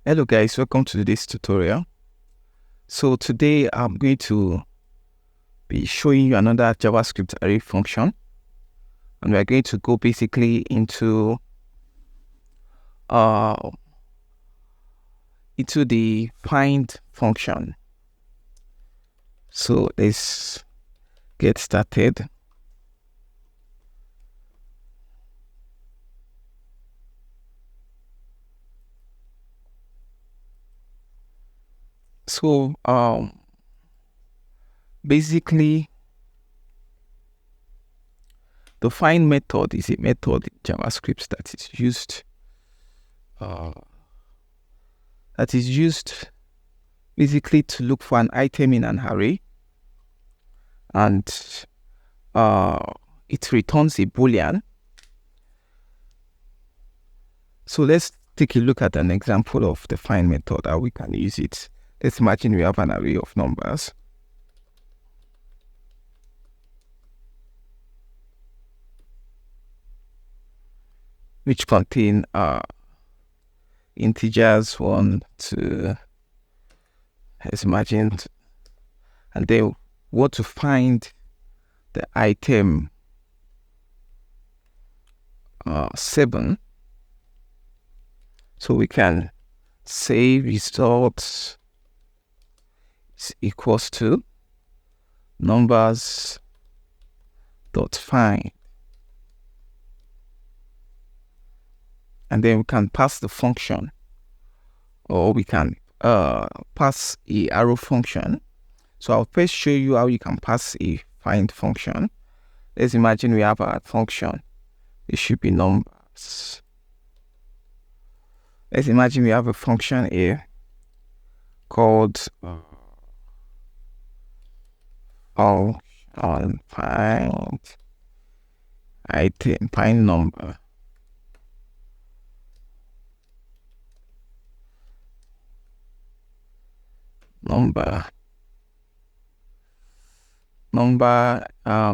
Hello guys, welcome to this tutorial. So today I'm going to be showing you another JavaScript array function, and we're going to go basically into the find function. So let's get started. So basically the find method is a method in JavaScript that is used basically to look for an item in an array, and it returns a boolean. So let's take a look at an example of the find method, how we can use it. Let's imagine we have an array of numbers. Which contain integers 1 to, let's imagine, and then want to find the item 7. So we can say results is equals to numbers dot find, and then we can pass the function, or we can pass a arrow function. So I'll first show you how you can pass a find function. Let's imagine we have a function. It should be numbers. Let's imagine we have a function here called find item, find number.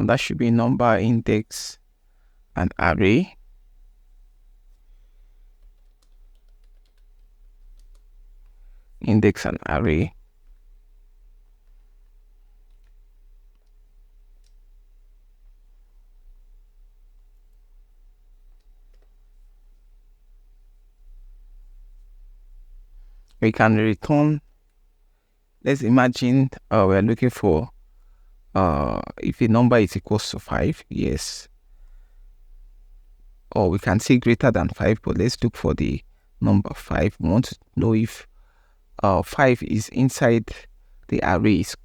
That should be number, index, and array. Index and array. We can return. Let's imagine we're looking for if a number is equals to 5, yes. Or we can say greater than 5, but let's look for the number 5. We want to know if 5 is inside the arrays.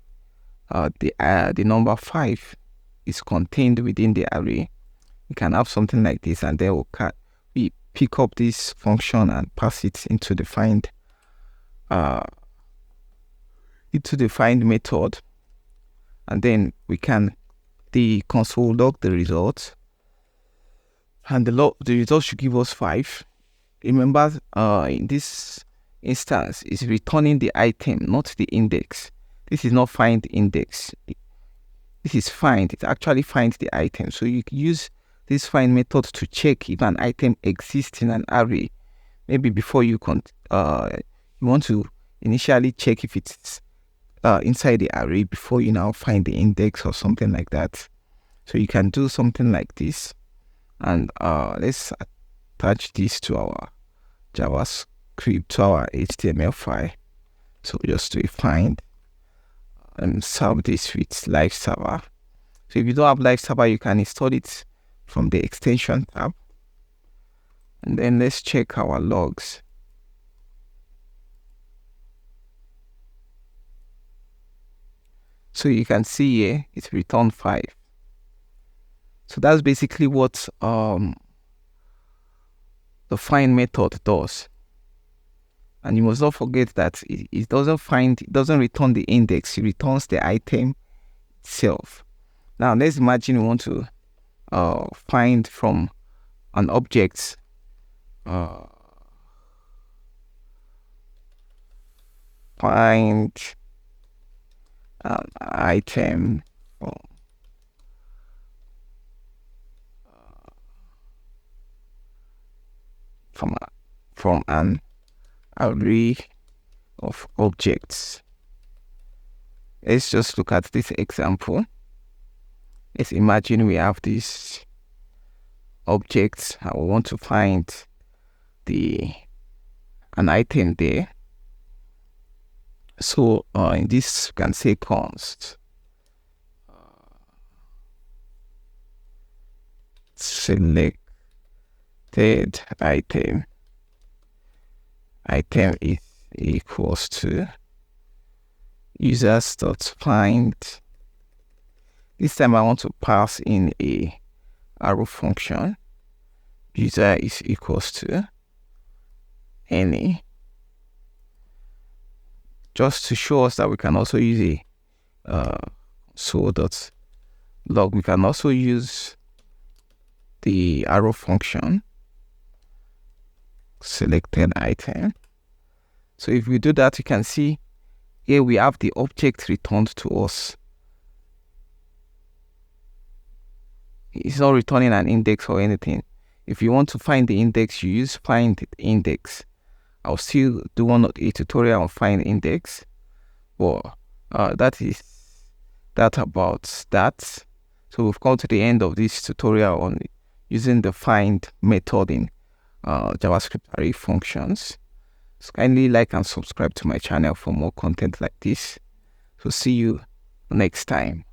The number 5 is contained within the array. We can have something like this, and then we pick up this function and pass it into the find method, and then we can the console log the results, and the result should give us 5. Remember, in this instance, is returning the item, not the index. This is not find index. This is find. It actually finds the item. So you can use this find method to check if an item exists in an array. Maybe before you want to initially check if it's inside the array before you now find the index or something like that. So you can do something like this, and let's attach this to our JavaScript, to our HTML file. So just do a find and serve this with live server. So if you don't have live server, you can install it from the extension tab, and then let's check our logs. So you can see here it's returned 5. So that's basically what the find method does. And you must not forget that it doesn't return the index, it returns the item itself. Now let's imagine we want to find from an object find an item from an array of objects. Let's just look at this example. Let's imagine we have this object and we want to find an item there. So in this you can say const selected item is equals to users.find. This time I want to pass in a arrow function. User is equals to any, just to show us that we can also use a console.log. We can also use the arrow function selected item. So if we do that, you can see here we have the object returned to us. It's not returning an index or anything. If you want to find the index, you use find index. I'll still do a tutorial on find index, but that is that about that. So we've come to the end of this tutorial on using the find method in JavaScript array functions. So kindly like and subscribe to my channel for more content like this. So see you next time.